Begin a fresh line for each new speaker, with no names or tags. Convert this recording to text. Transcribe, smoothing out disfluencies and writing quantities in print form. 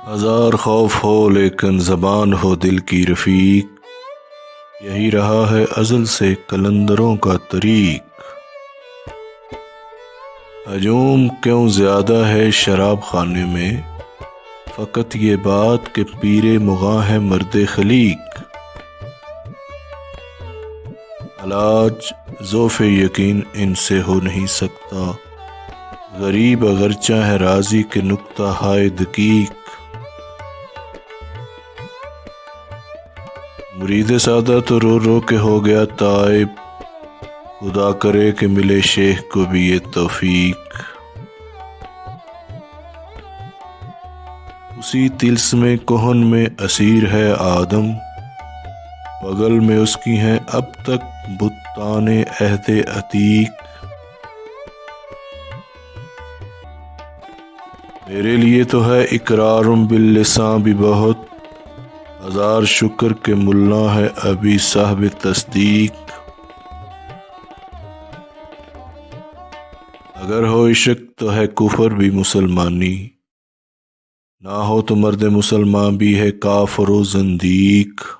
ہزار خوف ہو لیکن زبان ہو دل کی رفیق، یہی رہا ہے ازل سے قلندروں کا طریق۔ ہجوم کیوں زیادہ ہے شراب خانے میں، فقط یہ بات کہ پیر مغاں ہے مرد خلیق۔ علاج ضعف یقین ان سے ہو نہیں سکتا، غریب اگرچہ ہے راضی کہ نکتہ ہائے دقیق۔ مرید سادہ تو رو رو کے ہو گیا تائب، خدا کرے کہ ملے شیخ کو بھی یہ توفیق۔ اسی طلسم کہن میں اسیر ہے آدم، بغل میں اس کی ہیں اب تک بتان عہد عتیق۔ میرے لیے تو ہے اقرار باللساں بھی بہت، ہزار شکر کہ ملا ہے ابھی صاحب تصدیق۔ اگر ہو عشق تو ہے کفر بھی مسلمانی، نہ ہو تو مرد مسلمان بھی ہے کافر و زندیق۔